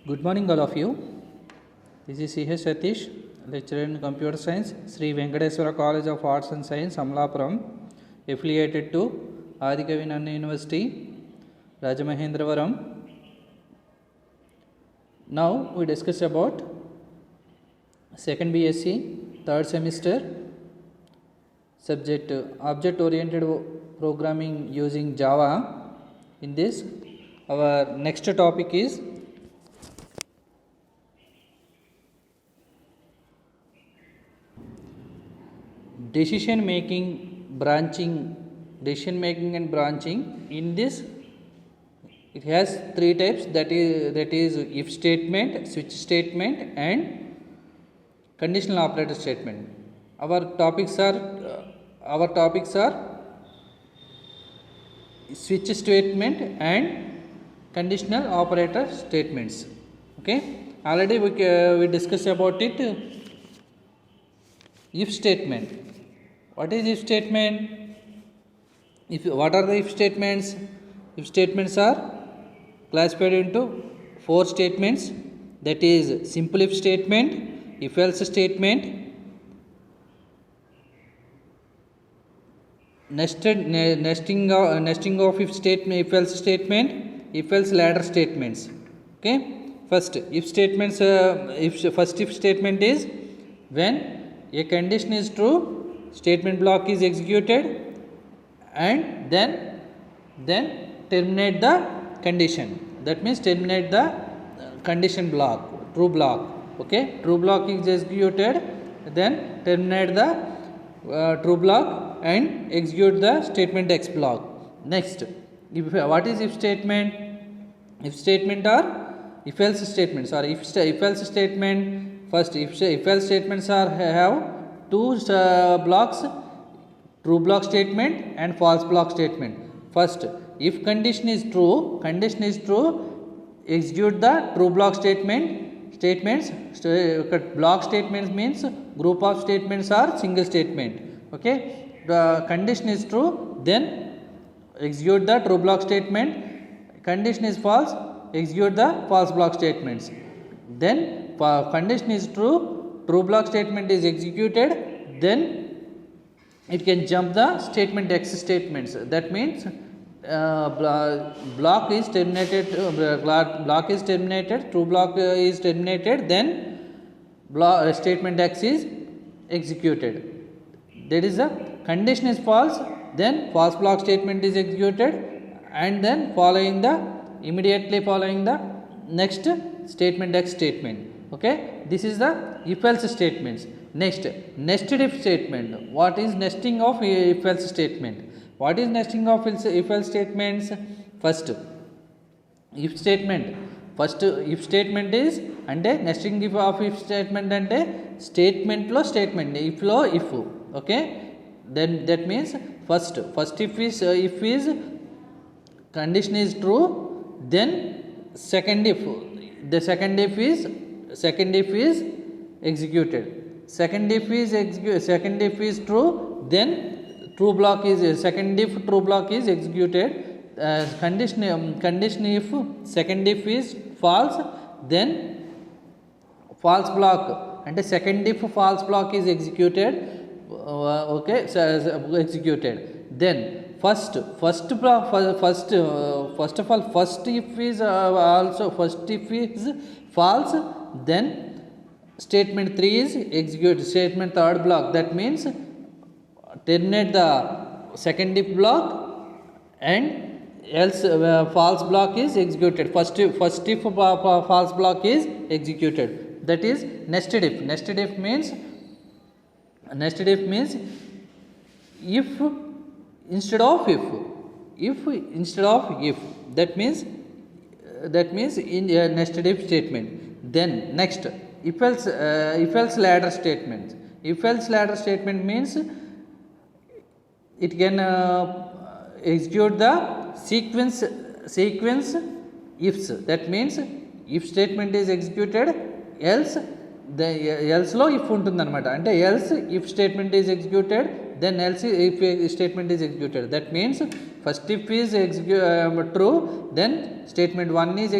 Good morning, all of you. This is C.H. Satish, lecturer in Computer Science, Sri Venkateswara College of Arts and Science, Amlapuram, affiliated to Adikavi Nanna University, Rajamahendravaram. Now we discuss about second BSc, third semester, subject object-oriented programming using Java. In this, our next topic is decision making and branching. In this, it has three types, that is if statement, switch statement, and conditional operator statement. Our topics are switch statement and conditional operator statements. Okay, already we discussed about it. If statement. What is if statement? What are the if statements? If statements are classified into four statements, that is simple if statement, if else statement, nesting of if statement, if else statement, if else ladder statements. Okay, first if statements, first if statement is when a condition is true, statement block is executed, and then terminate the condition. That means terminate the condition block, true block. Okay, true block is executed, then terminate the true block and execute the statement X block. Next, what is if statement? If statement are if else statements, or if else statement. First, if else statements are have two blocks, true block statement and false block statement. First, if condition is true, execute the true block statements. Block statements means group of statements or single statement. Okay, the condition is true, then execute the true block statement. Condition is false, execute the false block statements. Then condition is true, true block statement is executed, then it can jump the statement X statements. That means block is terminated, true block is terminated, then statement X is executed. That is the condition is false, then false block statement is executed, and then immediately following the next statement X statement. Okay, this is the if else statements. Next, nested if statement. What is nesting of if else statement? What is nesting of if else statements? First if statement. First if statement is ante nesting of if statement ante statement lo statement, if lo if. Okay, then that means first if is condition is true, then second if is executed. Second if is true, then true block is second if true block is executed. Condition if second if is false, then false block, and second if false block is executed. Okay, executed. Then first of all, first if is also first if is false, then statement 3 is executed, statement third block. That means terminate the second if block, and else false block is executed. First if false block is executed. That is nested if. Nested if means if instead of if. That means in a nested if statement. Then next, if else ladder statement. If else ladder statement means it can execute the sequence ifs. That means if statement is executed, else lo if ఉంటుంది అనమాట. అంటే else if statement is executed, then else if statement is executed. That means first if is true, then statement 1 is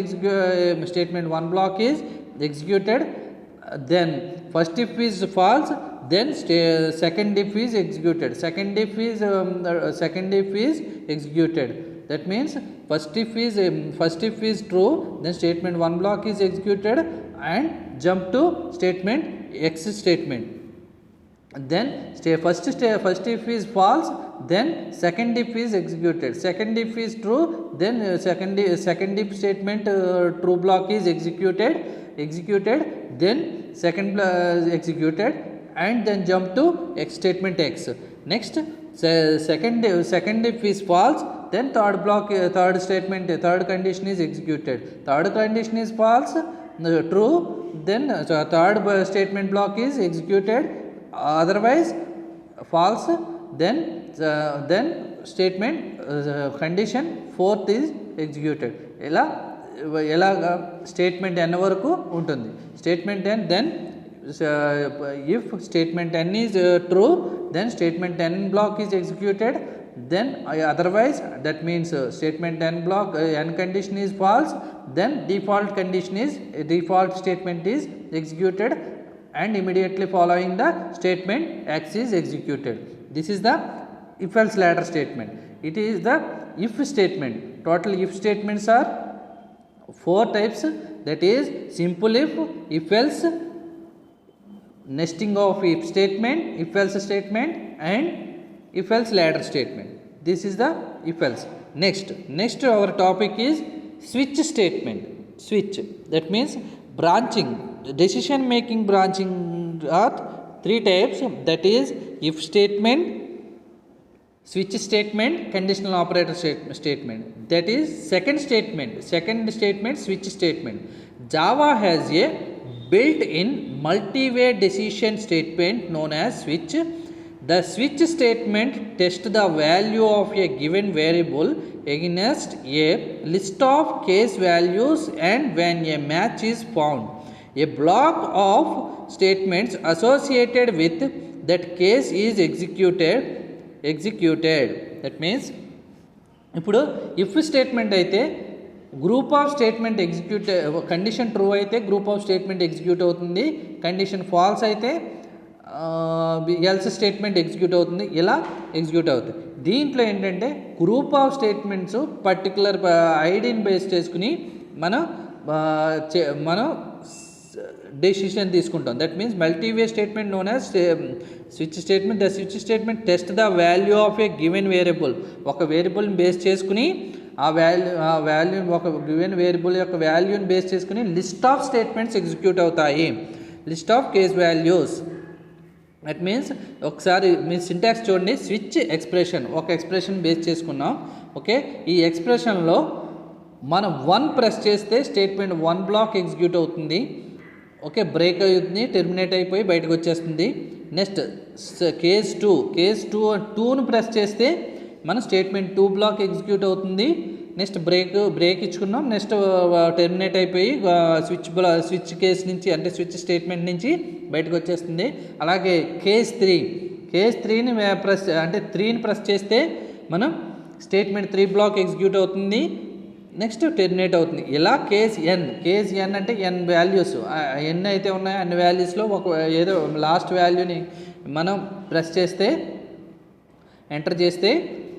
statement 1 block is executed, then first if is false, then second if is executed, second if is executed. That means first if is true, then statement 1 block is executed and jump to statement X statement. Then first if is false, then second if is executed, second if is true, then second if statement true block is executed, then second executed, and then jump to X statement X. Next second if is false, then third condition is executed, third condition is false, true, then third statement block is executed, otherwise false, then statement condition fourth is executed. ఎలాగా statement n వరకు ఉంటుంది. Statement n, then if statement n is true, then statement n block is executed, then otherwise that means statement n block n condition is false, then default statement is executed, and immediately following the statement X is executed. This is the if else ladder statement. It is the if statement. Total if statements are 4 types, that is simple if else, nesting of if statement, if else statement, and if else ladder statement. This is the if else. Next our topic is switch statement. Switch, that means branching, decision making branching are 3 types, that is if statement, switch statement, conditional operator statement. That is second statement switch statement. Java has a built-in multi-way decision statement known as switch. The switch statement tests the value of a given variable against a list of case values, and when a match is found, a block of statements associated with that case is executed. That means ఇప్పుడు if statement అయితే group of statement execute, condition true అయితే group of statement execute అవుతుంది, condition false అయితే else statement execute అవుతుంది, ఇలా execute అవుతుంది. దీంట్లో ఏంటంటే గ్రూప్ ఆఫ్ స్టేట్మెంట్స్ పర్టికులర్ ఐడిని బేస్ చేసుకుని మనం డెసిషన్ తీసుకుంటాం. That means multiway statement known as switch statement. The switch statement test the value of a given variable. ఒక వేరియబుల్ని బేస్ చేసుకుని ఆ వాల్యూ ఒక గివెన్ వేరియబుల్ యొక్క వాల్యూని బేస్ చేసుకుని లిస్ట్ ఆఫ్ స్టేట్మెంట్స్ ఎగ్జిక్యూట్ అవుతాయి, list of case values. That means ఒకసారి మీ సింటాక్స్ చూడండి. స్విచ్ ఎక్స్ప్రెషన్, ఒక ఎక్స్ప్రెషన్ బేస్ చేసుకున్నాం. ఓకే, ఈ ఎక్స్ప్రెషన్లో మనం 1 ప్రెస్ చేస్తే స్టేట్మెంట్ 1 బ్లాక్ ఎగ్జిక్యూట్ అవుతుంది. ఓకే, బ్రేక్ అవుతుంది, టెర్మినేట్ అయిపోయి బయటకు వచ్చేస్తుంది. నెక్స్ట్ కేస్ 2ను ప్రెస్ చేస్తే మన స్టేట్మెంట్ 2 బ్లాక్ ఎగ్జిక్యూట్ అవుతుంది. నెక్స్ట్ బ్రేక్ ఇచ్చుకున్నాం, నెక్స్ట్ టెర్మినేట్ అయిపోయి స్విచ్ కేస్ నుంచి అంటే స్విచ్ స్టేట్మెంట్ నుంచి బయటకు వచ్చేస్తుంది. అలాగే కేస్ 3ని ప్రెస్ అంటే 3ని ప్రెస్ చేస్తే మనం స్టేట్మెంట్ 3 బ్లాక్ ఎగ్జిక్యూట్ అవుతుంది, నెక్స్ట్ టెర్మినేట్ అవుతుంది. ఇలా కేస్ ఎన్ అంటే ఎన్ వాల్యూస్, ఎన్ని అయితే ఉన్నాయో అన్ని వాల్యూస్లో ఒక ఏదో లాస్ట్ వాల్యూని మనం ప్రెస్ చేస్తే ఎంటర్ చేస్తే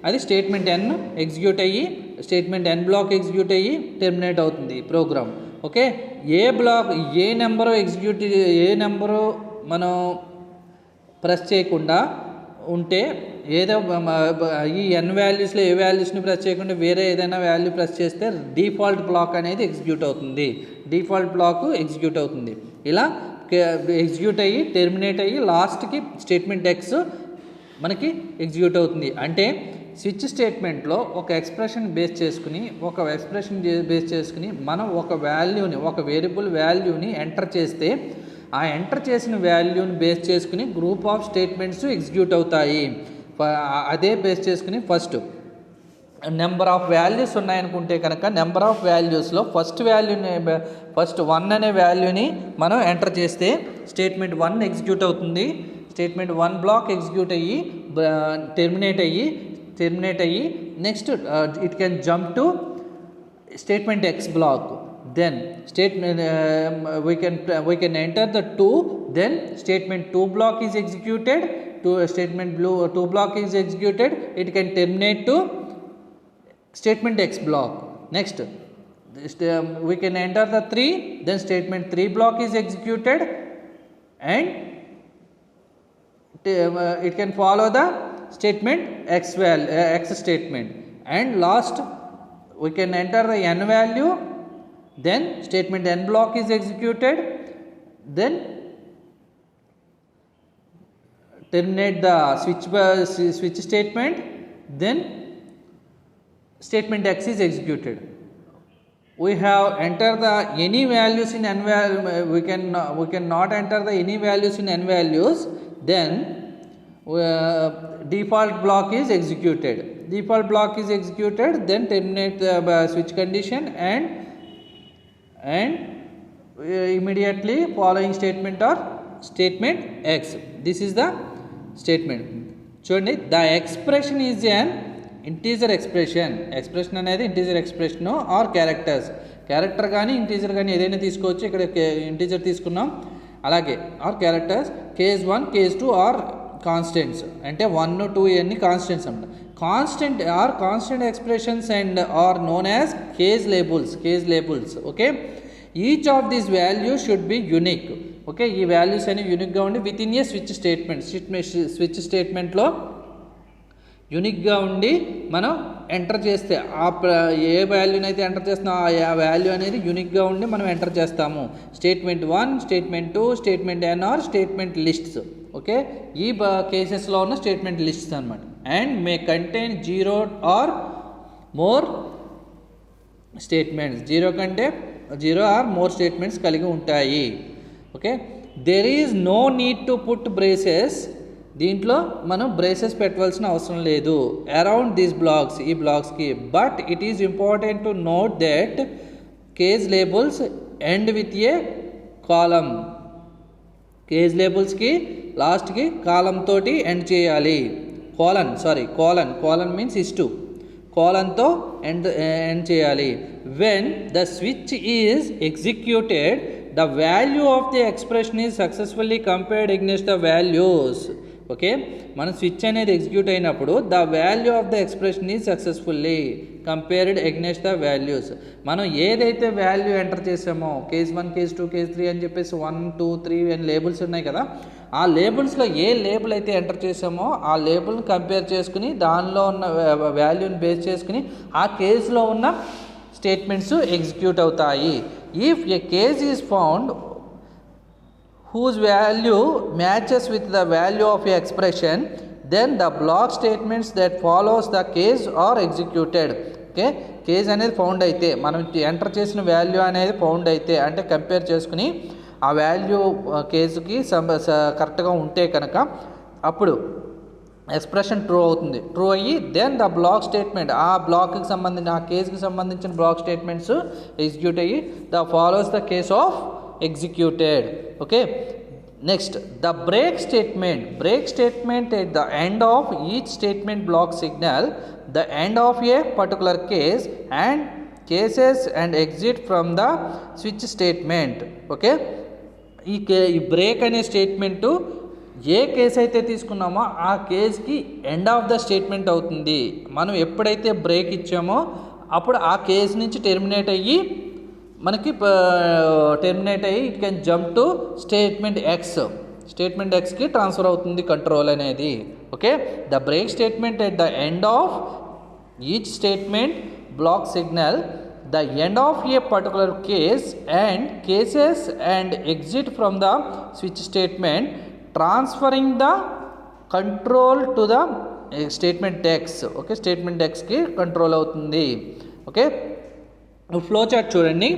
అది స్టేట్మెంట్ ఎన్ ఎగ్జిక్యూట్ అయ్యి స్టేట్మెంట్ ఎన్ బ్లాక్ ఎగ్జిక్యూట్ అయ్యి టెర్మినేట్ అవుతుంది ప్రోగ్రామ్. ఓకే, ఏ నెంబరు మనం ప్రెస్ చేయకుండా ఉంటే ఏదో ఈ ఎన్ వాల్యూస్లో ఏ వాల్యూస్ని ప్రెస్ చేయకుండా వేరే ఏదైనా వాల్యూ ప్రెస్ చేస్తే డిఫాల్ట్ బ్లాక్ అనేది ఎగ్జిక్యూట్ అవుతుంది. ఇలా ఎగ్జిక్యూట్ అయ్యి టెర్మినేట్ అయ్యి లాస్ట్కి స్టేట్మెంట్ ఎక్స్ మనకి ఎగ్జిక్యూట్ అవుతుంది. అంటే స్విచ్ స్టేట్మెంట్లో ఒక ఎక్స్ప్రెషన్ బేస్ చేసుకుని మనం ఒక వేరియబుల్ వాల్యూని ఎంటర్ చేస్తే ఆ ఎంటర్ చేసిన వాల్యూని బేస్ చేసుకుని గ్రూప్ ఆఫ్ స్టేట్మెంట్స్ ఎగ్జిక్యూట్ అవుతాయి. అదే బేస్ చేసుకుని ఫస్ట్ నెంబర్ ఆఫ్ వాల్యూస్ ఉన్నాయనుకుంటే కనుక నెంబర్ ఆఫ్ వాల్యూస్లో ఫస్ట్ 1 అనే వాల్యూని మనం ఎంటర్ చేస్తే స్టేట్మెంట్ 1 ఎగ్జిక్యూట్ అవుతుంది. స్టేట్మెంట్ 1 బ్లాక్ ఎగ్జిక్యూట్ అయ్యి టెర్మినేట్ అయ్యి next it can jump to statement X block, then statement we can enter the 2, then statement 2 block is executed, statement 2 block is executed, it can terminate to statement X block. Next we can enter the 3, then statement 3 block is executed and it can follow the statement X statement, and last we can enter the n value, then statement n block is executed, then terminate the switch statement, then statement X is executed. We have entered the any values in n value, we can not enter the any values in n values, then default block is executed. Then terminate the switch condition and immediately following statement or statement X. This is the statement. చూడండి, the expression is an integer expression అనేది integer expression or character కానీ integer కానీ ఏదైనా తీసుకోవచ్చు. ఇక్కడ integer తీసుకున్నాం. అలాగే or characters case 1 case 2 or constants, అంటే 1 2 ఇవన్నీ కాన్స్టెంట్స్ అన్నమాట. Constant expressions and are known as case labels. Okay, each of this value should be unique. Okay, ఈ వాల్యూస్ అనేవి యూనిక్గా ఉండి విత్ ఇన్ ఏ స్విచ్ స్టేట్మెంట్లో యూనిక్గా ఉండి మనం ఎంటర్ చేస్తే ఏ వాల్యూని అయితే ఎంటర్ చేస్తున్నాం ఆ వాల్యూ అనేది యూనిక్గా ఉండి మనం ఎంటర్ చేస్తాము. Statement 1, statement 2, statement n or statement lists. Okay, ఈ కేసెస్లో ఉన్న స్టేట్మెంట్ లిస్ట్స్ అనమాట. And may contain 0 or more statements, 0 or more statements కలిగి ఉంటాయి. Okay, there is no need to put braces, దీంట్లో మనం బ్రేసెస్ పెట్టవలసిన అవసరం లేదు అరౌండ్ దీస్ బ్లాక్స్, ఈ బ్లాక్స్కి. But it is important to note that case labels end with a colon. Case లేబుల్స్కి లాస్ట్కి కాలం తోటి ఎండ్ చేయాలి. కోలన్ మీన్స్ ఇస్టు, కోలన్తో ఎండ్ చేయాలి. When the switch is executed the value of the expression is successfully compared against the values. Okay, మన switch అనేది execute అయినప్పుడు the value of the expression is successfully compared against the values. మనం ఏదైతే value enter చేసామో case 1 case 2 case 3 అని చెప్పేసి 1 2 3 అని labels ఉన్నాయి కదా, ఆ లేబుల్స్లో ఏ లేబుల్ అయితే ఎంటర్ చేసామో ఆ లేబుల్ని కంపేర్ చేసుకుని దానిలో ఉన్న వాల్యూని బేస్ చేసుకుని ఆ కేసులో ఉన్న స్టేట్మెంట్స్ ఎగ్జిక్యూట్ అవుతాయి. If a case is found whose value matches with the value of a expression, then the block statements that follows the case are executed. Okay, case అనేది ఫౌండ్ అయితే, మనం ఎంటర్ చేసిన value అనేది found అయితే, అంటే compare చేసుకుని ఆ value కేసుకి కరెక్ట్గా ఉంటే కనుక అప్పుడు ఎక్స్ప్రెషన్ ట్రూ అవుతుంది. ట్రూ అయ్యి దెన్ ద బ్లాక్ స్టేట్మెంట్, ఆ బ్లాక్కి సంబంధించిన ఆ కేసుకి సంబంధించిన బ్లాక్ స్టేట్మెంట్స్ ఎగ్జిక్యూట్ అయ్యి the follows the case of executed. Okay, next the break statement at the end of each statement block signal the end of a particular case and cases and exit from the switch statement. Okay, ఈ break అనే statement ఏ case అయితే తీసుకున్నామో ఆ కేసుకి end of the statement అవుతుంది. మనం ఎప్పుడైతే break ఇచ్చామో అప్పుడు ఆ కేసు నుంచి టెర్మినేట్ అయ్యి it can jump to statement ఎక్స్కి ట్రాన్స్ఫర్ అవుతుంది కంట్రోల్ అనేది. Okay, the break statement at the end of each statement block signal the end of a particular case and cases and exit from the switch statement transferring the control to the statement X. Okay, statement ఎక్స్కి control అవుతుంది. Okay, flow chart చూడండి.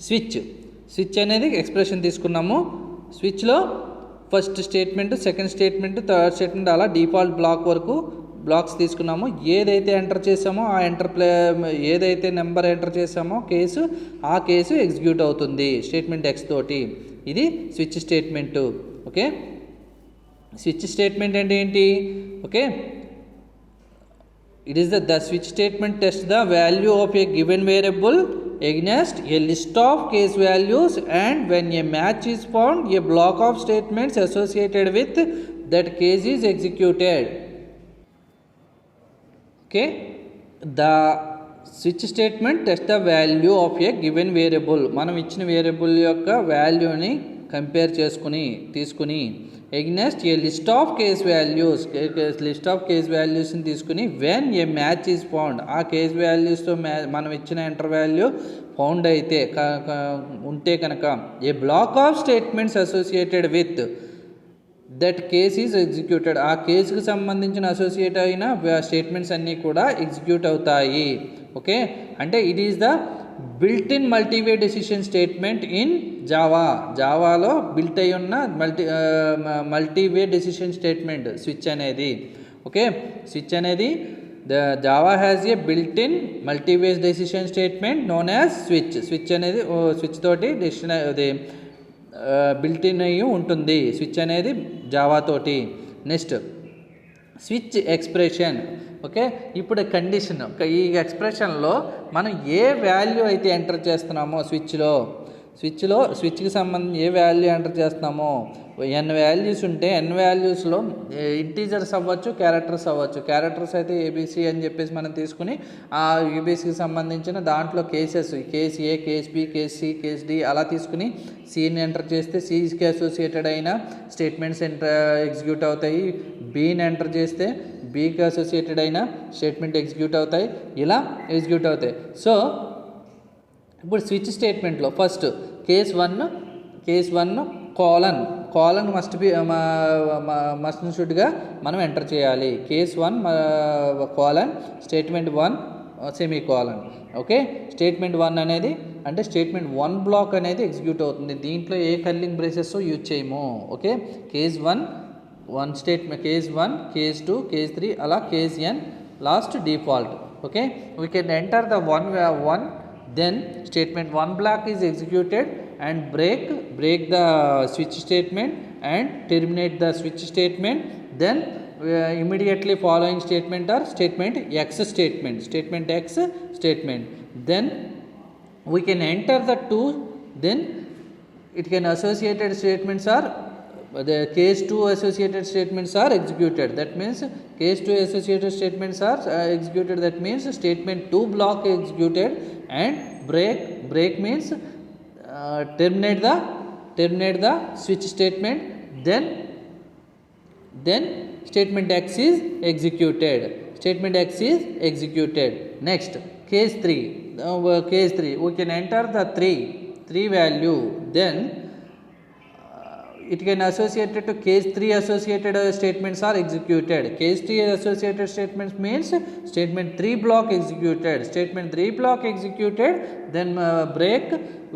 Switch అనేది expression తీసుకున్నాము. స్విచ్లో first statement, second statement, third statement అలా default black వరకు blocks తీసుకున్నాము. ఏదైతే ఎంటర్ చేసామో ఆ ఏదైతే నెంబర్ ఎంటర్ చేసామో ఆ కేసు ఎగ్జిక్యూట్ అవుతుంది స్టేట్మెంట్ ఎక్స్ తోటి. ఇది switch statement. Okay, switch statement అంటే ఏంటి? Okay, it is the switch statement tests the value of a given variable against a list of case values, and when a match is found, a block of statements associated with that case is executed. Okay, the switch statement tests the value of a given variable. మనం ఇచ్చిన variable యొక్క వాల్యూని compare చేసుకుని తీసుకుని against a list of case values, list of case వాల్యూస్ని తీసుకుని when a match is found, ఆ case వాల్యూస్తో మనం ఇచ్చిన ఎంటర్ వాల్యూ ఫౌండ్ అయితే ఉంటే కనుక a block of statements associated with that case is executed, ఆ కేసుకు సంబంధించిన అసోసియేట్ అయిన స్టేట్మెంట్స్ అన్నీ కూడా ఎగ్జిక్యూట్ అవుతాయి. ఓకే, అంటే it is the built in multiway decision statement in జావాలో బిల్ట్ అయి ఉన్న మల్టీవే డెసిషన్ స్టేట్మెంట్ స్విచ్ అనేది. ఓకే, స్విచ్ అనేది the Java has a built in multiway decision statement known as switch అనేది స్విచ్ తోటి decision అది built in అయ్యి ఉంటుంది స్విచ్ అనేది జావా తోటి. Next switch expression. ఓకే, ఇప్పుడు కండిషన్, ఈ ఎక్స్ప్రెషన్లో మనం ఏ వాల్యూ అయితే ఎంటర్ చేస్తున్నామో స్విచ్కి సంబంధించి ఏ వాల్యూ ఎంటర్ చేస్తున్నామో, ఎన్ వాల్యూస్ ఉంటే ఎన్ వాల్యూస్లో ఇంటీజర్స్ అవ్వచ్చు, క్యారెక్టర్స్ అవ్వచ్చు. క్యారెక్టర్స్ అయితే ఏబీసీ అని చెప్పేసి మనం తీసుకుని ఆ ఏబీసీకి సంబంధించిన దాంట్లో cases case A, case B, case C, case D అలా తీసుకుని సిని ఎంటర్ చేస్తే సికి అసోసియేటెడ్ అయిన స్టేట్మెంట్స్ ఎగ్జిక్యూట్ అవుతాయి. బిని ఎంటర్ చేస్తే బికి అసోసియేటెడ్ అయిన స్టేట్మెంట్ ఎగ్జిక్యూట్ అవుతాయి. ఇలా ఎగ్జిక్యూట్ అవుతాయి. సో ఇప్పుడు స్విచ్ స్టేట్మెంట్లో first case one colon must షుడ్గా మనం ఎంటర్ చేయాలి. Case 1 colon statement 1 semicolon. Okay, statement 1 అనేది అంటే స్టేట్మెంట్ 1 బ్లాక్ అనేది ఎగ్జిక్యూట్ అవుతుంది. దీంట్లో ఏ కర్లింగ్ బ్రేసెస్ యూజ్ చేయము. Okay, case 1 statement, case 1, case 2, case 3 అలా case n last default. Okay, we can enter the 1 then statement 1 block is executed and break the switch statement and terminate the switch statement. Then immediately following statement are statement X statement. Then we can enter the 2, then it can associated statements are the case 2 associated statements are executed. That means case 2 associated statements are executed. That means statement 2 block executed and break means terminate the switch statement. Then statement X is executed. Next case 3 we can enter the 3 value. Then it can associated to case 3 associated statements are executed. Case 3 associated statements means statement 3 block executed. Then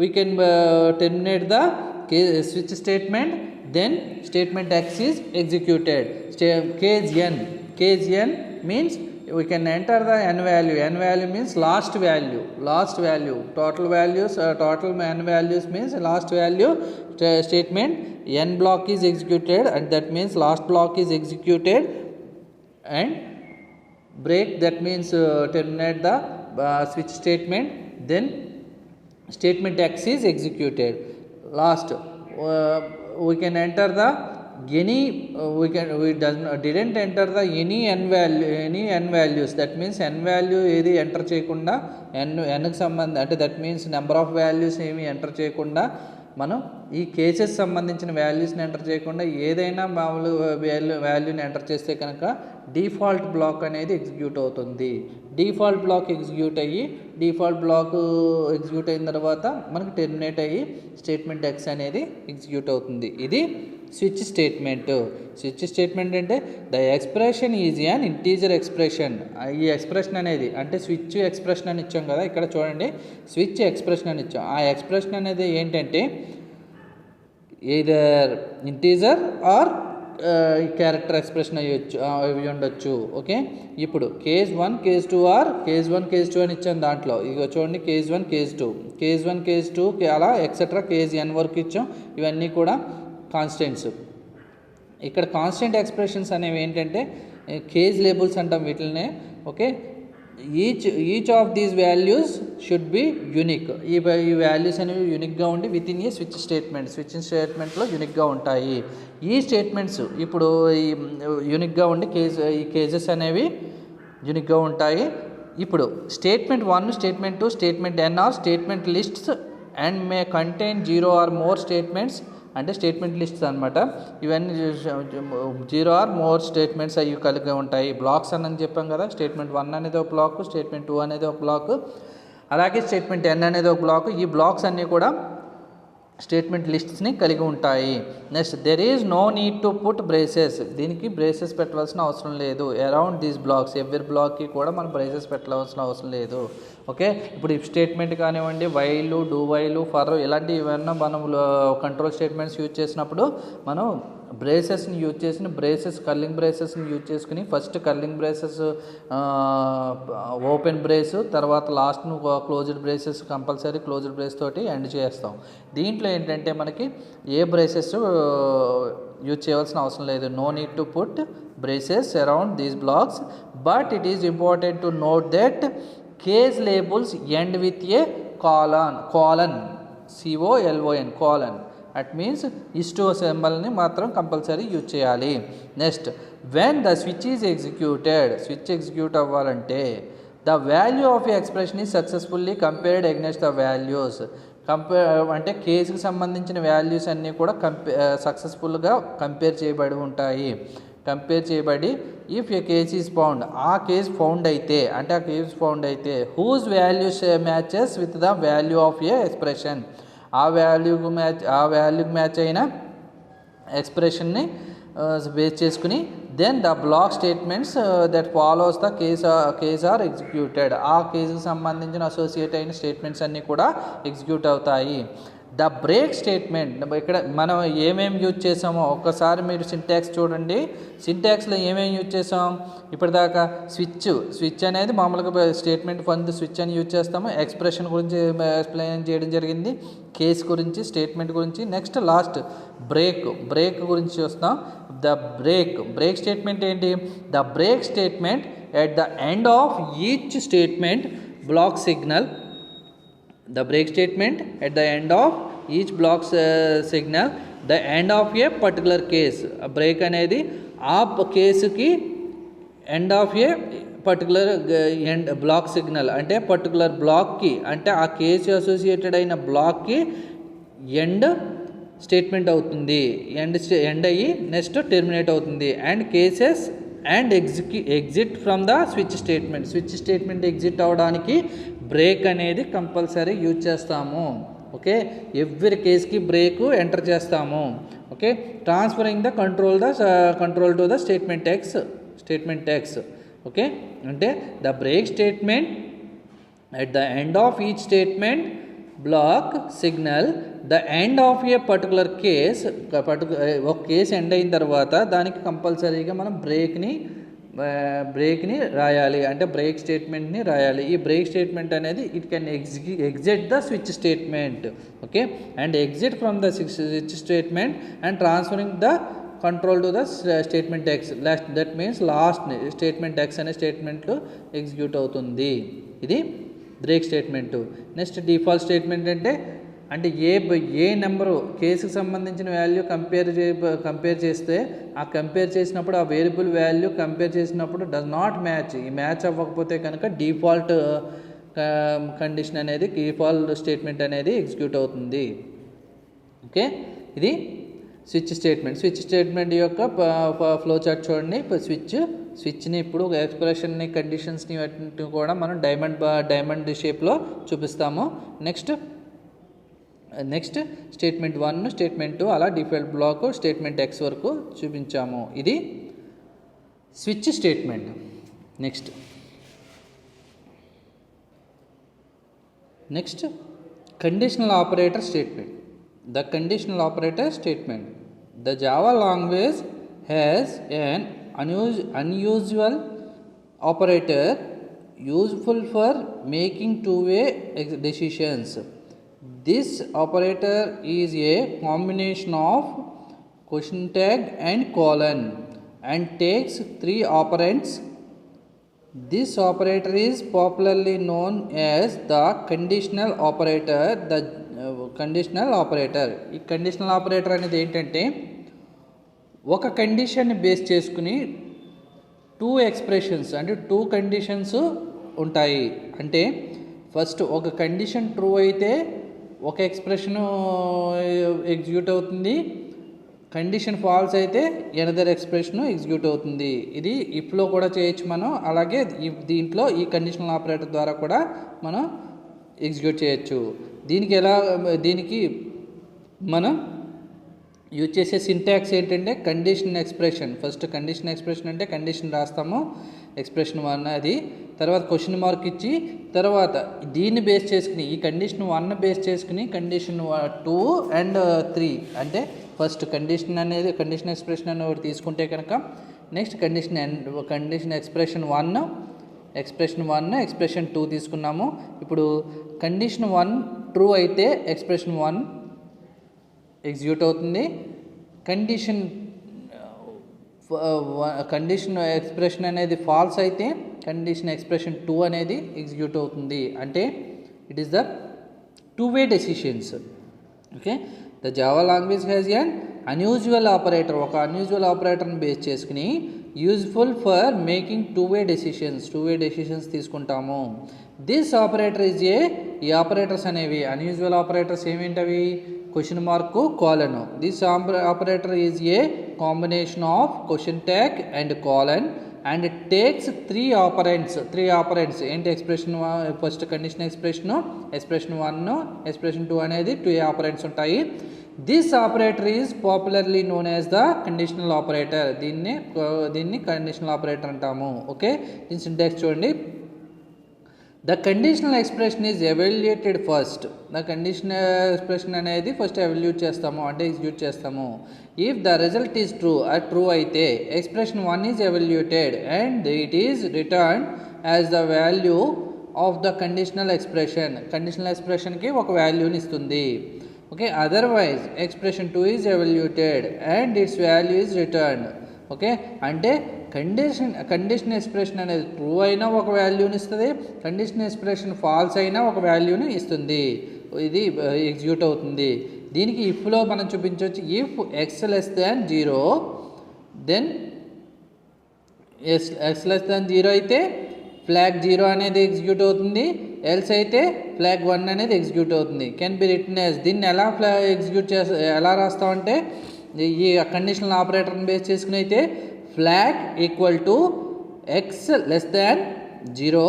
we can terminate the switch statement. Then statement X is executed. Case n means we can enter the n value means last value. Total values total n values means last value. Statement n block is executed and that means last block is executed. And break, that means terminate the switch statement. Then statement X is executed. Last we can enter the didn't enter the any n values. That means n value ఏది enter చేయకుండా nకి సంబంధం అంటే that means number of values ఏమి enter చేయకుండా మనం ఈ cases సంబంధించిన వాల్యూస్ని ఎంటర్ చేయకుండా ఏదైనా మామూలు వాల్యూని ఎంటర్ చేస్తే కనుక డిఫాల్ట్ బ్లాక్ అనేది ఎగ్జిక్యూట్ అవుతుంది. డిఫాల్ట్ బ్లాక్ ఎగ్జిక్యూట్ అయిన తర్వాత మనకి టెర్మినేట్ అయ్యి స్టేట్మెంట్ X అనేది ఎగ్జిక్యూట్ అవుతుంది. ఇది స్విచ్ స్టేట్మెంట్ అంటే the expression is an integer expression. ఈ ఎక్స్ప్రెషన్ అనేది అంటే స్విచ్ ఎక్స్ప్రెషన్ అని ఇచ్చాం కదా, ఇక్కడ చూడండి స్విచ్ ఎక్స్ప్రెషన్ అని ఇచ్చాం. ఆ ఎక్స్ప్రెషన్ అనేది ఏంటంటే either integer or character expression అవి ఉండొచ్చు. ఓకే, ఇప్పుడు case 1 case 2 or case 1 case 2 అని ఇచ్చాం. దాంట్లో ఇక చూడండి కేస్ 1 కేస్ 2 అలా ఎక్సెట్రా కేస్ n వరకు ఇచ్చాం. ఇవన్నీ కూడా కాన్స్టెంట్స్. ఇక్కడ కాన్స్టెంట్ ఎక్స్ప్రెషన్స్ అనేవి ఏంటంటే కేజ్ లేబుల్స్ అంటాం వీటినే. Okay, each of these values should be unique. ఈ వాల్యూస్ అనేవి యూనిక్గా ఉండి విత్ ఇన్ ఏ స్విచ్ స్టేట్మెంట్లో యూనిక్గా ఉంటాయి. ఈ స్టేట్మెంట్స్ ఇప్పుడు ఈ యూనిక్గా ఉండి ఈ కేజెస్ అనేవి యూనిక్గా ఉంటాయి. ఇప్పుడు statement 1, statement 2, statement n or statement lists and may contain 0 or more statements. అంటే స్టేట్మెంట్ లిస్ట్స్ అనమాట. ఇవన్నీ 0 ఆర్ మోర్ స్టేట్మెంట్స్ అవి కలిగి ఉంటాయి. బ్లాక్స్ అని చెప్పాం కదా, స్టేట్మెంట్ 1 అనేది ఒక బ్లాక్, స్టేట్మెంట్ 2 అనేది ఒక బ్లాక్, అలాగే స్టేట్మెంట్ n అనేది ఒక బ్లాక్. ఈ బ్లాక్స్ అన్నీ కూడా స్టేట్మెంట్ లిస్ట్స్ని కలిగి ఉంటాయి. Next, there is no need to put braces. దీనికి బ్రేసెస్ పెట్టవలసిన అవసరం లేదు. అరౌండ్ దీస్ బ్లాక్స్, ఎవ్రీ బ్లాక్కి కూడా మనం బ్రేసెస్ పెట్టవలసిన అవసరం లేదు. ఓకే, ఇప్పుడు ఇఫ్ స్టేట్మెంట్ కానివ్వండి, వైలు, డూ వైలు, ఫర్ ఇలాంటి ఏమన్నా మనం కంట్రోల్ స్టేట్మెంట్స్ యూజ్ చేసినప్పుడు మనం బ్రేసెస్ని యూజ్ చేసిన కర్లింగ్ బ్రేసెస్ని యూజ్ చేసుకుని first curling braces open brace, తర్వాత last closed braces, compulsory closed brace తోటి ఎండ్ చేస్తాం. దీంట్లో ఏంటంటే మనకి ఏ బ్రేసెస్ యూజ్ చేయవలసిన అవసరం లేదు. No need to put braces around these blocks, but it is important to note that case labels end with a colon, colon. That means ఇస్టో సింబల్ని మాత్రం కంపల్సరీ యూజ్ చేయాలి. Next, when the switch is executed, switch execute అవ్వాలంటే the value of expression is successfully compared against the values. అంటే కేసుకి సంబంధించిన values అన్నీ కూడా సక్సెస్ఫుల్గా కంపేర్ చేయబడి if a case is found, ఆ కేసు ఫౌండ్ అయితే whose values matches with the value of a expression, ఆ వాల్యూకి మ్యాచ్ అయిన ఎక్స్ప్రెషన్ని బేస్ చేసుకుని then the block statements that follows the case are executed. ఆ కేసుకు సంబంధించిన అసోసియేట్ అయిన స్టేట్మెంట్స్ అన్నీ కూడా ఎగ్జిక్యూట్ అవుతాయి. ద బ్రేక్ స్టేట్మెంట్, ఇక్కడ మనం ఏమేమి యూజ్ చేసామో ఒక్కసారి మీరు సింటాక్స్ చూడండి. సింటాక్స్లో ఏమేమి యూజ్ చేసాం ఇప్పటిదాకా? స్విచ్ అనేది మామూలుగా స్టేట్మెంట్ ఫండ్ స్విచ్ అని యూజ్ చేస్తాము. ఎక్స్ప్రెషన్ గురించి ఎక్స్ప్లెయిన్ చేయడం జరిగింది, కేస్ గురించి, స్టేట్మెంట్ గురించి. నెక్స్ట్ లాస్ట్ బ్రేక్ గురించి చూస్తాం. ద బ్రేక్ స్టేట్మెంట్ ఏంటి? The break statement at the end of each statement block signal. The break statement at the end of each block signal the end of a particular case. Break అనేది ఆ కేసుకి end of a particular end block signal, అంటే particular బ్లాక్కి, అంటే ఆ కేసు associated అయిన బ్లాక్కి ఎండ్ స్టేట్మెంట్ అవుతుంది. ఎండ్ అయ్యి నెక్స్ట్ టెర్మినేట్ అవుతుంది. And cases and exit from the switch statement exit అవ్వడానికి బ్రేక్ అనేది కంపల్సరీ యూజ్ చేస్తాము. ఓకే, ఎవ్రీ కేస్కి బ్రేక్ ఎంటర్ చేస్తాము. Okay, transferring the control to the statement X. Okay, అంటే the break statement at the end of each statement block signal the end of a particular case. ఒక కేసు end అయిన తర్వాత దానికి కంపల్సరీగా మనం బ్రేక్ని రాయాలి, అంటే బ్రేక్ స్టేట్మెంట్ని రాయాలి. ఈ బ్రేక్ స్టేట్మెంట్ అనేది it can exit the switch statement. Okay, and exit from the switch statement and transferring the control to the statement X. That means last statement X అనే స్టేట్మెంట్లో ఎగ్జిక్యూట్ అవుతుంది. ఇది break statement. Next default statement అంటే ఏ number కేసుకు సంబంధించిన value compare చేస్తే ఆ compare చేసినప్పుడు ఆ వేరియబుల్ వాల్యూ కంపేర్ చేసినప్పుడు డస్ నాట్ మ్యాచ్, ఈ మ్యాచ్ అవ్వకపోతే కనుక డిఫాల్ట్ కండిషన్ అనేది, డిఫాల్ట్ స్టేట్మెంట్ అనేది ఎగ్జిక్యూట్ అవుతుంది. ఓకే, ఇది స్విచ్ స్టేట్మెంట్ యొక్క ఫ్లో చార్ట్ చూడండి. స్విచ్ని ఇప్పుడు ఎక్స్ప్రెషన్ని, కండిషన్స్ని వాటిని కూడా మనం డైమండ్ షేప్లో చూపిస్తాము. నెక్స్ట్ స్టేట్మెంట్ 1, స్టేట్మెంట్ 2 అలా డిఫాల్ట్ బ్లాక్ స్టేట్మెంట్ ఎక్స్ వరకు చూపించాము. ఇది switch statement. Next conditional operator statement. The conditional operator statement. The Java language has an unusual operator useful for making two-way decisions. This operator is a combination of question tag and colon and takes 3 operands. This operator is popularly known as the conditional operator. Conditional operator. ఈ conditional operator అనేది ఏంటంటే ఒక కండిషన్ని base చేసుకుని 2 expressions అంటే 2 conditions ఉంటాయి. అంటే first ఒక condition true అయితే ఒక ఎక్స్ప్రెషను ఎగ్జిక్యూట్ అవుతుంది, కండిషన్ ఫాల్స్ అయితే ఎనదర్ ఎక్స్ప్రెషన్ ఎగ్జిక్యూట్ అవుతుంది. ఇది ఇఫ్లో కూడా చేయొచ్చు మనం. అలాగే దీంట్లో ఈ కండిషనల్ ఆపరేటర్ ద్వారా కూడా మనం ఎగ్జిక్యూట్ చేయొచ్చు. దీనికి మనం యూజ్ చేసే సింటాక్స్ ఏంటంటే condition expression. First condition expression అంటే కండిషన్ రాస్తాము, ఎక్స్ప్రెషన్ 1 అది, తర్వాత క్వశ్చన్ మార్క్ ఇచ్చి, తర్వాత దీన్ని బేస్ చేసుకుని ఈ కండిషన్ 1 బేస్ చేసుకుని కండిషన్ 2 అండ్ 3 అంటే ఫస్ట్ కండిషన్ ఎక్స్ప్రెషన్ అని ఒకటి తీసుకుంటే కనుక నెక్స్ట్ కండిషన్ ఎక్స్ప్రెషన్ 1 ఎక్స్ప్రెషన్ 2 తీసుకున్నాము. ఇప్పుడు కండిషన్ 1 ట్రూ అయితే ఎక్స్ప్రెషన్ 1 ఎగ్జిక్యూట్ అవుతుంది. కండిషన్ ఎక్స్ప్రెషన్ అనేది ఫాల్స్ అయితే కండిషన్ ఎక్స్ప్రెషన్ 2 అనేది ఎగ్జిక్యూట్ అవుతుంది. అంటే it is the 2-way decisions. Okay, the Java language has an unusual operator. ఒక అన్యూజువల్ ఆపరేటర్ని బేస్ చేసుకుని useful for making 2-way decisions తీసుకుంటాము. దిస్ ఆపరేటర్ ఈజ్ ఈ ఆపరేటర్స్ అనేవి అన్యూజువల్ ఆపరేటర్స్ ఏమేంటవి? Question mark, colon. This operator is a combination of question tag and colon and takes 3 operands. ఏంటి? Expression first condition expression 1, expression 2 అనేది 2 operands ఉంటాయి. This operator is popularly known as the conditional operator. దీన్ని conditional operator అంటాము. ఓకే, దీని syntax చూడండి. The conditional expression is evaluated first. The conditional expression అనేది first evaluate చేస్తాము, అంటే ఎగ్జిక్యూట్ చేస్తాము. If the result is true అయితే expression 1 is evaluated and it is return as the value of the conditional ఎక్స్ప్రెషన్కి ఒక వాల్యూని ఇస్తుంది. Okay, otherwise expression 2 is evaluated and it's value is return. Okay, అంటే condition expression అనేది true అయినా ఒక వాల్యూని ఇస్తుంది, కండిషన్ ఎక్స్ప్రెషన్ ఫాల్స్ అయినా ఒక వాల్యూని ఇస్తుంది. ఇది ఎగ్జిక్యూట్ అవుతుంది. దీనికి ఇఫ్లో మనం చూపించవచ్చు. If x less than 0 then x less than 0 అయితే ఫ్లాగ్ 0 అనేది ఎగ్జిక్యూట్ అవుతుంది, ఎల్స్ అయితే ఫ్లాగ్ 1 అనేది ఎగ్జిక్యూట్ అవుతుంది. Can be written as. దీన్ని ఎలా రాస్తామంటే ఈ కండిషనల్ ఆపరేటర్ని బేస్ చేసుకుని అయితే flag equal to X less than 0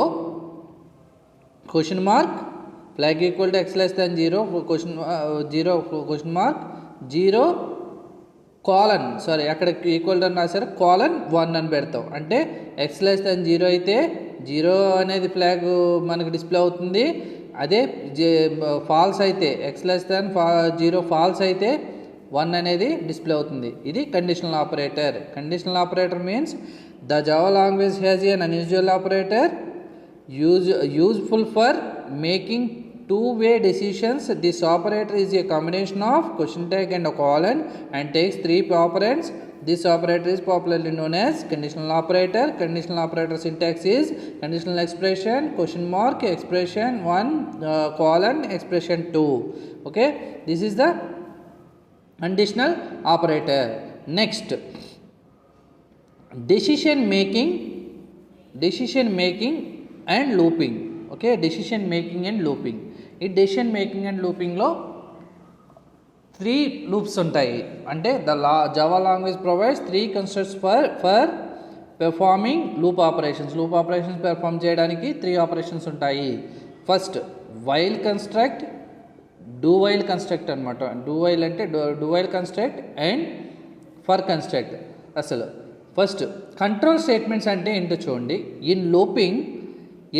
question mark, flag equal to X less than 0 question mark 0 colon, అక్కడ ఈక్వల్ టు అని రాశారు, కాలన్ 1 అని పెడతాం. అంటే ఎక్స్ లెస్ దాన్ 0 అయితే 0 అనేది ఫ్లాగ్ మనకు డిస్ప్లే అవుతుంది. అదే ఫాల్స్ అయితే ఎక్స్ లెస్ దాన్ 0 ఫాల్స్ అయితే 1 అనేది డిస్ప్లే అవుతుంది. ఇది conditional operator. Conditional operator means the Java language has an unusual operator useful for making 2-way decisions. This operator is a combination of question tag and a colon and takes 3 operands. This operator is popularly known as conditional operator. Conditional operator syntax is conditional expression, question mark, expression 1, colon, expression 2. Okay, this is the conditional operator. Next, decision making and looping. Okay, decision making and looping. ఈ decision making and లోపింగ్లో 3 loops ఉంటాయి. అంటే Java language provides 3 constructs for performing loop operations. Perform చేయడానికి 3 operations ఉంటాయి. First while construct, do while construct అనమాట. Do while అంటే do while construct and for construct. అసలు first control statements అంటే ఏంటో చూడండి. In looping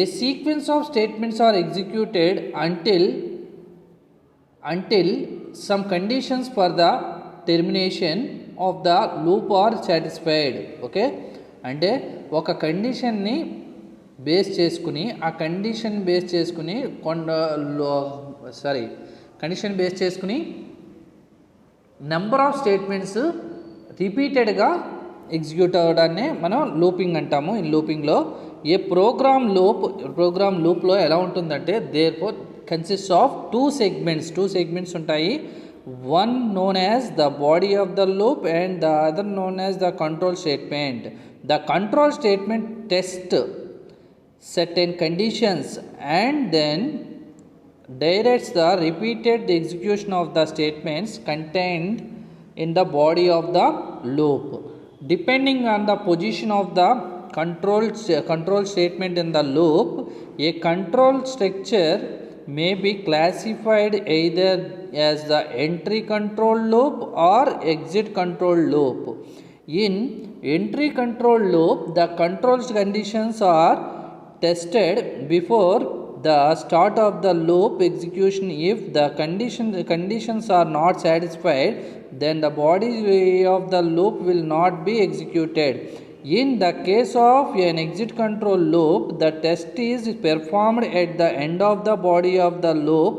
a sequence of statements are executed until some conditions for the termination of the loop are satisfied. Okay, అంటే ఒక కండిషన్ని base చేసుకుని condition base చేసుకుని number of statements రిపీటెడ్గా execute అవ్వడాన్ని మనం లూపింగ్ అంటాము. ఈ లూపింగ్లో ఏ ప్రోగ్రామ్ లూప్లో ఎలా ఉంటుందంటే therefore consist of two segments ఉంటాయి. One known as the body of the loop and the other known as the control statement. The control statement test certain conditions and then directs the repeated execution of the statements contained in the body of the loop. Depending on the position of the control statement in the loop, a control structure may be classified either as the entry control loop or exit control loop. In entry control loop, the control conditions are tested before the start of the loop execution. If the conditions are not satisfied, then the body of the loop will not be executed. In the case of an exit control loop, the test is performed at the end of the body of the loop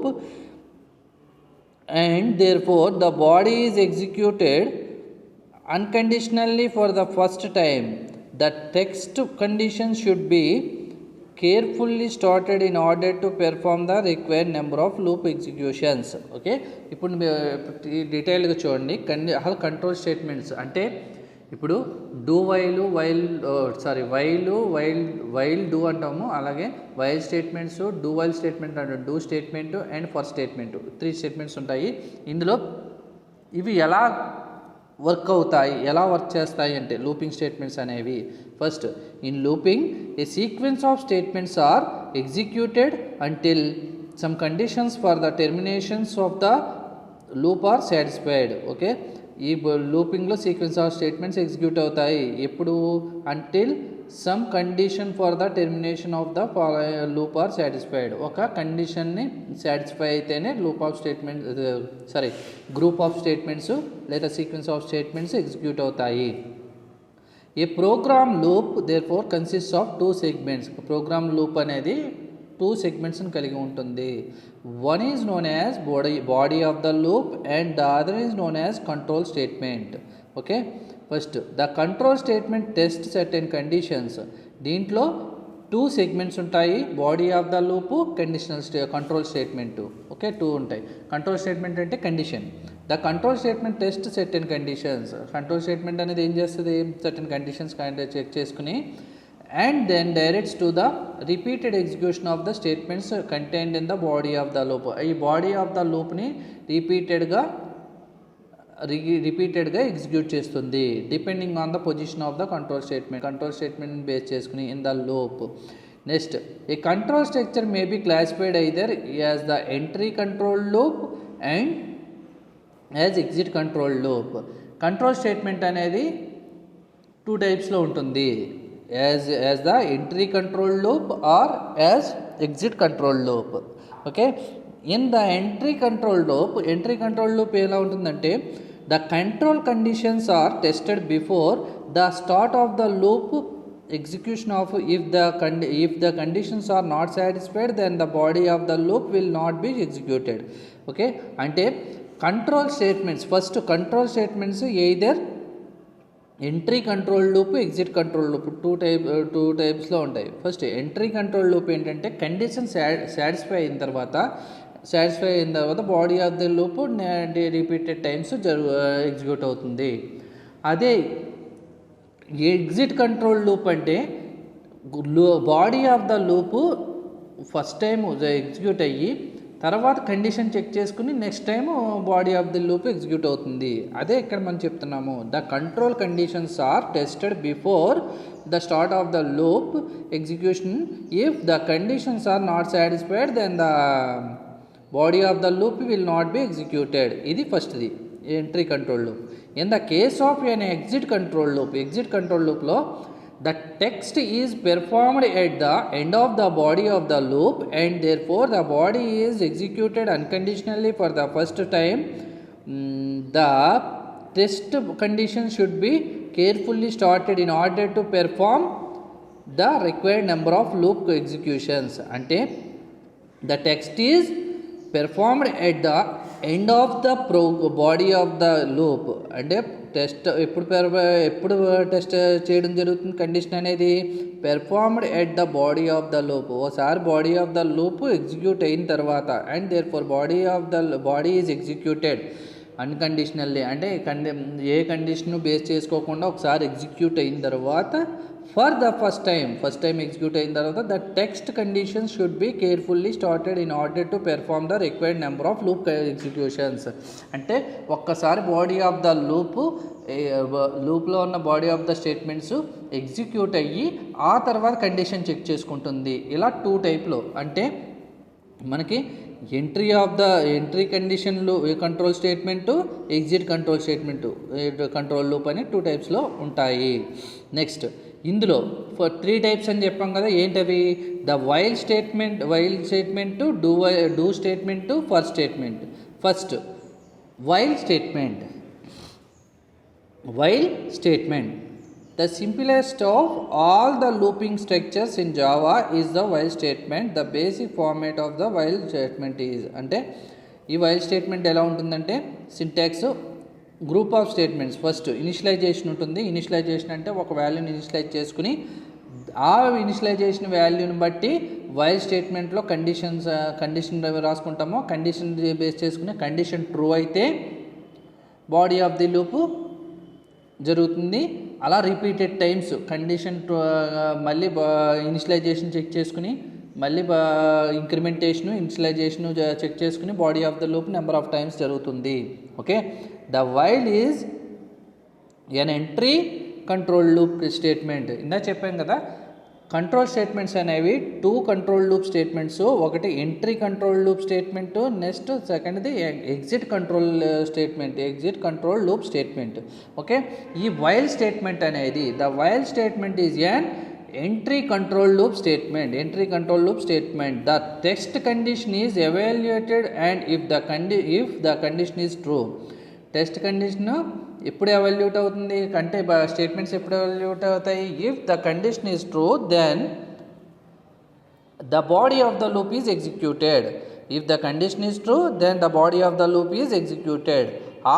and therefore the body is executed unconditionally for the first time. The text condition should be carefully started in order to perform the required number of loop executions. Okay, ఇప్పుడు డీటెయిల్గా చూడండి. Control statements అంటే ఇప్పుడు while do అంటాము. అలాగే while statements, do while statement అంటే do statement and for statement, 3 statements ఉంటాయి. ఇందులో ఇవి ఎలా వర్క్ చేస్తాయి అంటే లూపింగ్ స్టేట్మెంట్స్ అనేవి. First, in looping a sequence of statements are executed until some conditions for the terminations of the loop are satisfied. Okay, ఈ లూపింగ్లో సీక్వెన్స్ ఆఫ్ స్టేట్మెంట్స్ ఎగ్జిక్యూట్ అవుతాయి ఎప్పుడు? Until some condition for the termination of the loop are satisfied. ఒక కండిషన్ని satisfy అయితేనే group of statements లేదా sequence of statements execute అవుతాయి. A program loop therefore consist of 2 segments. Program loop అనేది 2 సెగ్మెంట్స్ని కలిగి ఉంటుంది. One is known as body of the loop and the other is known as control statement. Okay, first the control statement test certain conditions. దీంట్లో 2 segments ఉంటాయి, body of the loop, control statement. Okay, 2 ఉంటాయి. Control statement అంటే condition. The control statement test certain conditions. Control statement అనేది ఏం చేస్తుంది? Certain conditions check చేసుకుని and then directs to the repeated execution of the statements contained in the body of the loop. ఈ body of the లూప్ని రిపీటెడ్గా execute చేస్తుంది depending on the position of the control statement base చేసుకుని in the loop. Next, a control structure may be classified either as the entry control loop and as exit control loop. Control statement అనేది 2 టైప్స్లో ఉంటుంది, as the entry control loop or as exit control loop. Okay, in the entry control loop ఎలా ఉంటుందంటే the control conditions are tested before the start of the loop execution of if the conditions are not satisfied, then the body of the loop will not be executed. Okay, అంటే control statements either entry control loop, exit control loop, 2 టైప్స్లో ఉంటాయి. First entry control loop ఏంటంటే condition satisfy అయిన తర్వాత body of the loop repeated times execute అవుతుంది. అదే exit control loop అంటే body of the loop first time execute అయ్యి తర్వాత కండిషన్ చెక్ చేసుకుని next time body of the loop execute అవుతుంది. అదే ఇక్కడ మనం చెప్తున్నాము, the control conditions are tested before the start of the loop execution. If the conditions are not satisfied, then the body of the loop will not be executed. ఇది ఫస్ట్ది, entry control loop. In the case of an exit control లూప్లో the text is performed at the end of the body of the loop and therefore the body is executed unconditionally for the first time. The test condition should be carefully started in order to perform the required number of loop executions. Ante the text is performed at the end of the body of the loop. Ante test ఎప్పుడు test చేయడం జరుగుతుంది condition అనేది performed at the body of the loop. ఓసారి body of the loop execute అయిన తర్వాత and therefore body is executed unconditionally, అంటే ఏ condition base చేసుకోకుండా ఒకసారి ఎగ్జిక్యూట్ అయిన తర్వాత for the first time execute అయిన తర్వాత the text condition should be carefully started in order to perform the required number of loop executions. అంటే ఒక్కసారి బాడీ ఆఫ్ ద లూప్లో ఉన్న body of the statements execute అయ్యి ఆ తర్వాత కండిషన్ చెక్ చేసుకుంటుంది. ఇలా 2 టైప్లో, అంటే మనకి ఎంట్రీ కండిషన్లు control statement, exit control statement, control loop అని 2 టైప్స్లో ఉంటాయి. నెక్స్ట్ ఇందులో 3 టైప్స్ అని చెప్పాం కదా, ఏంటవి? The while statement, do statement, for statement. First while statement. The simplest of all the looping structures in Java is the while statement. The basic format of the while statement is, అంటే ఈ while statement ఎలా ఉంటుందంటే syntax group of statements. First initialization ఉంటుంది. Initialization అంటే ఒక వాల్యూని initialize చేసుకుని ఆ ఇనిషియలైజేషన్ వాల్యూని బట్టి వైల్ స్టేట్మెంట్లో కండిషన్ రాసుకుంటామో, కండిషన్ బేస్ చేసుకుని కండిషన్ ట్రూ అయితే బాడీ ఆఫ్ ది లూప్ జరుగుతుంది. అలా రిపీటెడ్ టైమ్స్ కండిషన్ మళ్ళీ ఇనిషియలైజేషన్ చెక్ చేసుకుని మళ్ళీ ఇనిషియలైజేషన్ చెక్ చేసుకుని body of the loop number of times జరుగుతుంది. Okay, the while is an entry control loop statement. ఇందా చెప్పాం కదా, కంట్రోల్ స్టేట్మెంట్స్ అనేవి 2 కంట్రోల్ లూప్ స్టేట్మెంట్స్. ఒకటి entry control loop statement, next సెకండ్ది exit control loop statement. Okay, ఈ while statement అనేది the while statement is an entry control loop statement. The text condition is evaluated and if the condition is true. Test condition ఎప్పుడు evaluate అవుతుంది అంటే statements ఎప్పుడు evaluate అవుతాయి? If the condition is true then the body of the loop is executed. If the condition is true then the body of the loop is executed.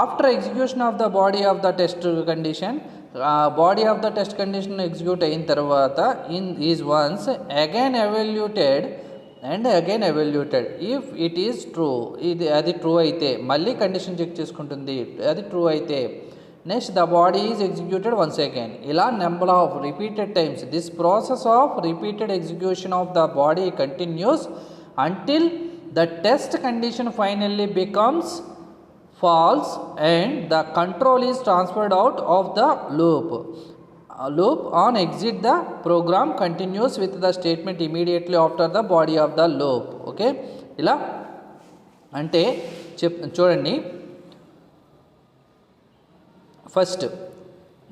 After execution of the body of the test condition, body of the test condition execute అయిన తర్వాత is once again evaluated if it is true. అది true అయితే మళ్ళీ condition check చేసుకుంటుంది, అది true అయితే. Next the body is executed once again. ఇలా number of repeated times this process of repeated execution of the body continues until the test condition finally becomes false and the control is transferred out of the loop. On exit the program continues with the statement immediately after the body of the loop. Okay, ఇలా అంటే చూడండి, first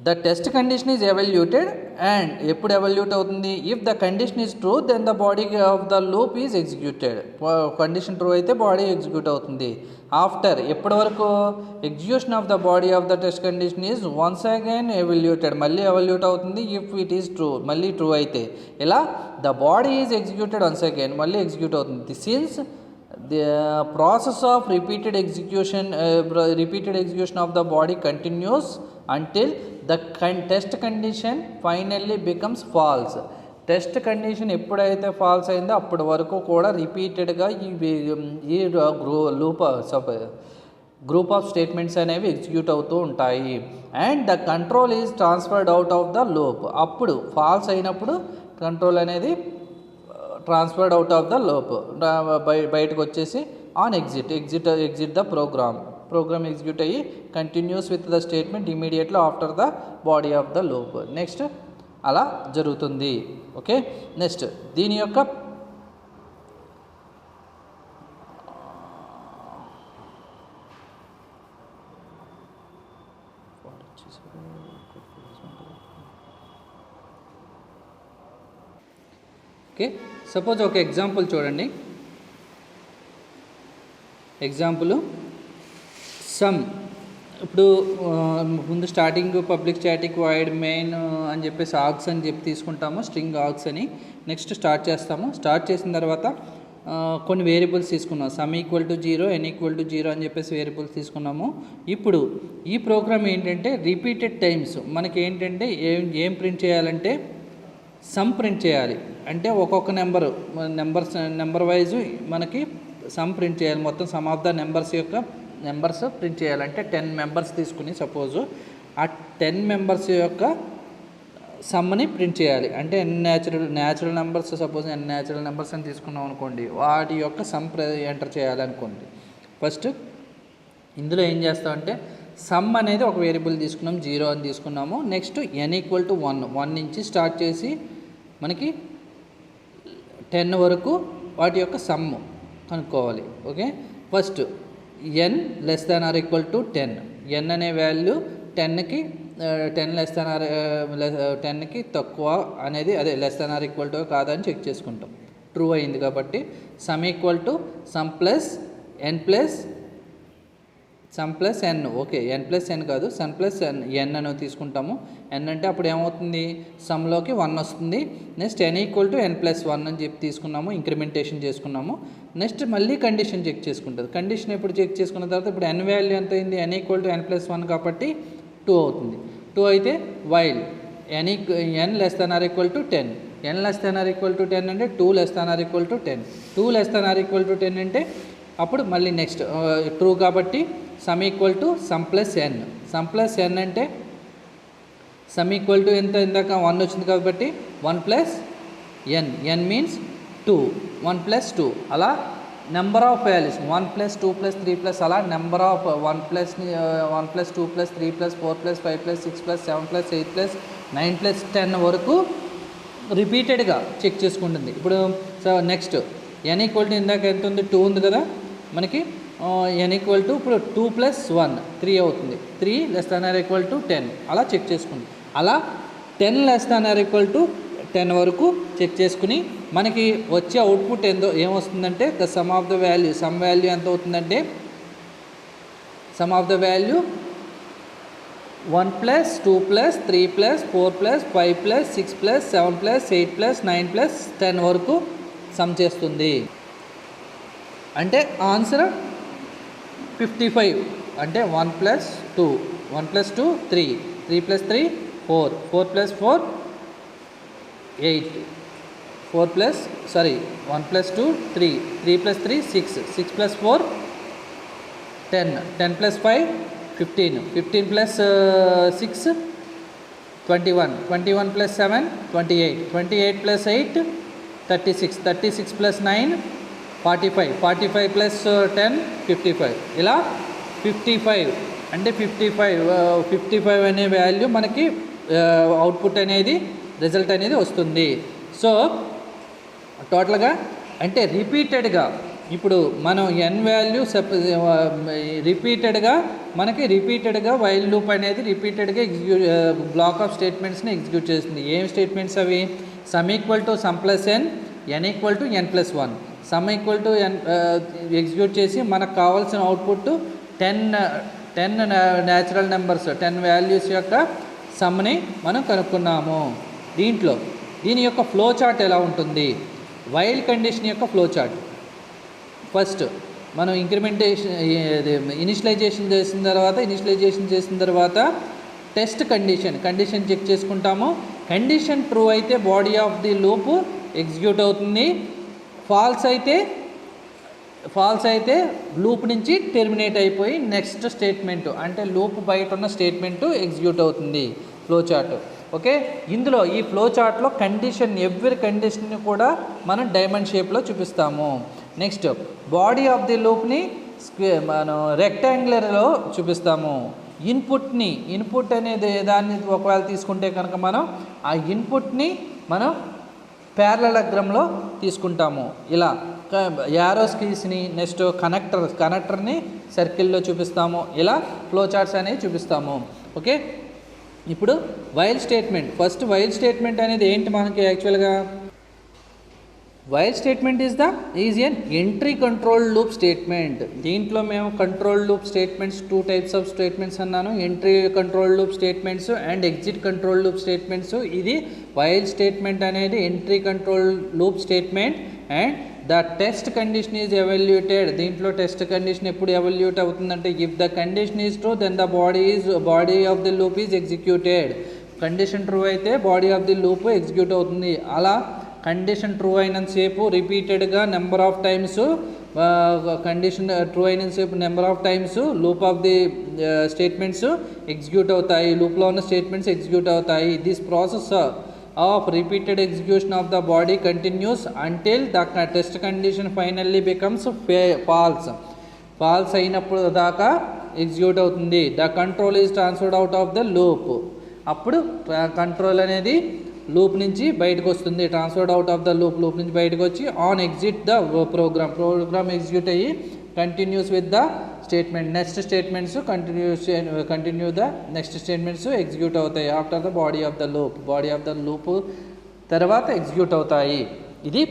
the test condition is evaluated and ఎప్పుడు evaluate అవుతుంది? If the condition is true then the body of the loop is executed. Condition true అయితే body execute అవుతుంది. After ఎప్పటి వరకు? Execution of the body of the test condition is once again evaluated. మళ్ళీ evaluate అవుతుంది if it is true, మళ్ళీ true అయితే. ఇలా the body is executed once again, మళ్ళీ ఎగ్జిక్యూట్ అవుతుంది. Since the process of repeated execution of the body continues until the test condition finally becomes false. Test condition ఎప్పుడైతే false అయిందో అప్పటి వరకు కూడా రిపీటెడ్గా ఈ గ్రూప్ ఆఫ్ స్టేట్మెంట్స్ అనేవి ఎగ్జిక్యూట్ అవుతూ ఉంటాయి. And the control is transferred out of the loop. అప్పుడు ఫాల్స్ అయినప్పుడు కంట్రోల్ అనేది transferred out of the loop, బయటకు వచ్చేసి on exit the program execute అయ్యి continues with the statement immediately after the body of the loop. Next అలా జరుగుతుంది. Okay, next దీని యొక్క ఓకే, సపోజ్ ఒక ఎగ్జాంపుల్ చూడండి. Example some. ఇప్పుడు ముందు starting public static void main అని చెప్పేసి ఆర్గ్స్ అని చెప్పి తీసుకుంటాము, స్ట్రింగ్ ఆర్గ్స్ అని. నెక్స్ట్ స్టార్ట్ చేస్తాము. స్టార్ట్ చేసిన తర్వాత కొన్ని వేరియబుల్స్ తీసుకున్నాం. Sum equal to 0, n equal to 0 అని చెప్పేసి వేరియబుల్స్ తీసుకున్నాము. ఇప్పుడు ఈ ప్రోగ్రామ్ ఏంటంటే రిపీటెడ్ టైమ్స్ మనకి ఏంటంటే ఏం ప్రింట్ చేయాలంటే సమ్ ప్రింట్ చేయాలి. అంటే ఒక్కొక్క నెంబర్ వైజు మనకి సమ్ ప్రింట్ చేయాలి. మొత్తం some of the numbers print చేయాలంటే 10 మెంబర్స్ తీసుకుని సపోజు ఆ 10 మెంబర్స్ యొక్క సమ్ని ప్రింట్ చేయాలి. అంటే natural numbers suppose n natural numbers అని తీసుకున్నాం అనుకోండి, వాటి యొక్క సమ్ ఎంటర్ చేయాలనుకోండి. ఫస్ట్ ఇందులో ఏం చేస్తామంటే సమ్ అనేది ఒక వేరియబుల్ తీసుకున్నాం, 0 అని తీసుకున్నాము. నెక్స్ట్ n ఈక్వల్ టు 1 నుంచి స్టార్ట్ చేసి మనకి 10 వరకు వాటి యొక్క సమ్ కనుక్కోవాలి. Okay, first n less than or equal to 10. n అనే వాల్యూ 10కి 10కి తక్కువ అనేది అదే less than or equal to కాదని చెక్ చేసుకుంటాం. ట్రూ అయింది కాబట్టి sum equal to sum plus n. Okay, n plus n కాదు, సమ్ ప్లస్ n అని తీసుకుంటాము. n అంటే అప్పుడు ఏమవుతుంది, సమ్లోకి 1 వస్తుంది. Next n equal to n plus 1 అని చెప్పి తీసుకున్నాము, ఇంక్రిమెంటేషన్ చేసుకున్నాము. నెక్స్ట్ మళ్ళీ కండిషన్ చెక్ చేసుకుంటుంది. కండిషన్ ఎప్పుడు చెక్ చేసుకున్న తర్వాత ఇప్పుడు n వాల్యూ ఎంత అయింది, n equal to n plus 1 కాబట్టి 2 అవుతుంది. 2 అయితే while n less than or equal to 10. n less than or equal to 10 అంటే 2 less than or equal to 10. 2 less than or equal to 10 అంటే అప్పుడు మళ్ళీ నెక్స్ట్ ట్రూ కాబట్టి sum equal to sum plus n. Sum plus n అంటే sum equal to ఎంత, ఇందాక 1 వచ్చింది కాబట్టి 1 ప్లస్ n మీన్స్ 2. 1 ప్లస్ 2 అలా number of values 1 plus 2 plus 3 plus అలా number of 1 plus 2 plus 3 plus 4 plus 5 plus 6 plus 7 plus 8 plus 9 plus 10 వరకు రిపీటెడ్గా check చేసుకుంటుంది. ఇప్పుడు నెక్స్ట్ n ఈక్వల్ టు ఇందాక ఎంత ఉంది, 2 ఉంది కదా మనకి. n ఈక్వల్ టు ఇప్పుడు 2 ప్లస్ 1 3 అవుతుంది. 3 less than or equal to 10 అలా చెక్ చేసుకుంది. అలా 10 less than or equal to 10 వరకు చెక్ చేసుకుని మనకి వచ్చే అవుట్పుట్ ఏమొస్తుందంటే the sum of the value, sum value ఎంత అవుతుందంటే sum of the value 1 plus 2 plus 3 plus 4 plus 5 plus 6 plus 7 plus 8 plus 9 plus 10 వరకు సమ్ చేస్తుంది. అంటే ఆన్సర్ 55. అంటే 1 plus 2 3 plus 3 4 plus 4 8 1 plus 2 3 plus 3 6 plus 4 10 plus 5 15 plus 6 21 plus 7 28 plus 8 36 plus 9 45 plus 10 55. ఇలా 55 అంటే 55 అనే value మనకి అవుట్పుట్ అనేది రిజల్ట్ అనేది వస్తుంది. సో టోటల్గా అంటే రిపీటెడ్గా ఇప్పుడు మనం n వాల్యూ రిపీటెడ్గా వైల్ లూప్ అనేది రిపీటెడ్గా బ్లాక్ ఆఫ్ స్టేట్మెంట్స్ని ఎగ్జిక్యూట్ చేస్తుంది. ఏం స్టేట్మెంట్స్ అవి, sum equal to sum plus n equal to n plus 1. Sum equal to n execute చేసి మనకు కావాల్సిన అవుట్పుట్ 10 న్యాచురల్ నెంబర్స్ 10 వాల్యూస్ యొక్క సమ్ని మనం కనుక్కున్నాము. దీని యొక్క ఫ్లో చార్ట్ ఎలా ఉంటుంది, వైల్ కండిషన్ యొక్క ఫ్లో చార్ట్. ఫస్ట్ మనం ఇనిషియలైజేషన్ చేసిన తర్వాత టెస్ట్ కండిషన్ చెక్ చేసుకుంటాము. కండిషన్ ట్రూ అయితే body of the loop execute అవుతుంది. ఫాల్స్ అయితే లూప్ నుంచి టెర్మినేట్ అయిపోయి నెక్స్ట్ స్టేట్మెంట్ అంటే లూప్ బయట ఉన్న స్టేట్మెంట్ ఎగ్జిక్యూట్ అవుతుంది. Flow chart. ఓకే, ఇందులో ఈ ఫ్లో చార్ట్లో ఎవ్రీ కండిషన్ని కూడా మనం డైమండ్ షేప్లో చూపిస్తాము. నెక్స్ట్ బాడీ ఆఫ్ ది లూప్ని మనం రెక్టాంగులర్లో చూపిస్తాము. ఇన్పుట్ అనేది దాన్ని ఒకవేళ తీసుకుంటే కనుక మనం ఆ ఇన్పుట్ని మనం ప్యారలగ్రామ్లో తీసుకుంటాము. ఇలా యారోస్ కీస్ని నెక్స్ట్ కనెక్టర్ని సర్కిల్లో చూపిస్తాము. ఇలా ఫ్లో చార్ట్స్ అనేవి చూపిస్తాము. ఓకే, ఇప్పుడు while statement. First while statement అనేది ఏంటి మనకి యాక్చువల్గా, while statement is an entry control loop statement. దీంట్లో మేము control loop statements 2 types of statements అన్నాను, entry control loop statements and exit control loop statements. ఇది వైల్ స్టేట్మెంట్ అనేది entry control loop statement and the test condition is evaluated. దీంట్లో test condition ఎప్పుడు evaluate అవుతుందంటే if the condition is true then the body of the loop is executed. Condition true అయితే body of the loop execute అవుతుంది. అలా condition true అయినంతసేపు రిపీటెడ్గా number of times condition true అయినంతసేపు number of times loop of the statements execute అవుతాయి, లూప్లో ఉన్న statements execute అవుతాయి. This process of repeated execution of the body continues until the test condition finally becomes false అయినప్పుడు దాకా execute అవుతుంది. The control is transferred out of the loop. అప్పుడు control అనేది loop నుంచి బయటకు వస్తుంది, transferred out of the loop నుంచి బయటకు వచ్చి on exit the program execute అయ్యి continues with the statement. Next statements continue the next statements execute అవుతాయి after the body of the loop తర్వాత ఎగ్జిక్యూట్ అవుతాయి. ఇది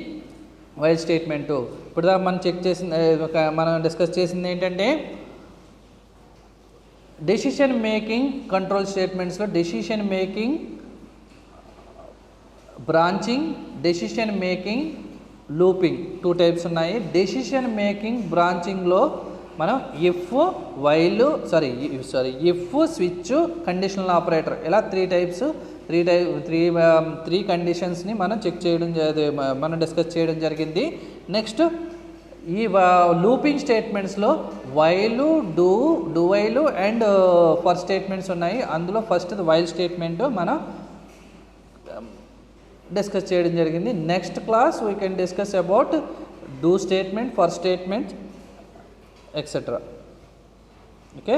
వైల్ స్టేట్మెంటు. ఇప్పుడు మనం డిస్కస్ చేసింది ఏంటంటే డెసిషన్ మేకింగ్ కంట్రోల్ స్టేట్మెంట్స్లో decision making branching, decision making looping 2 types ఉన్నాయి. డెసిషన్ మేకింగ్ బ్రాంచింగ్లో మనం ఇఫ్ స్విచ్ కండిషనల్ ఆపరేటర్ ఇలా 3 టైప్స్ 3 కండిషన్స్ని మనం డిస్కస్ చేయడం జరిగింది. నెక్స్ట్ ఈ లూపింగ్ స్టేట్మెంట్స్లో while do while and for statements ఉన్నాయి. అందులో ఫస్ట్ వైల్ స్టేట్మెంట్ మనం డిస్కస్ చేయడం జరిగింది. Next class we can discuss about do statement, for statement etcetera. Okay.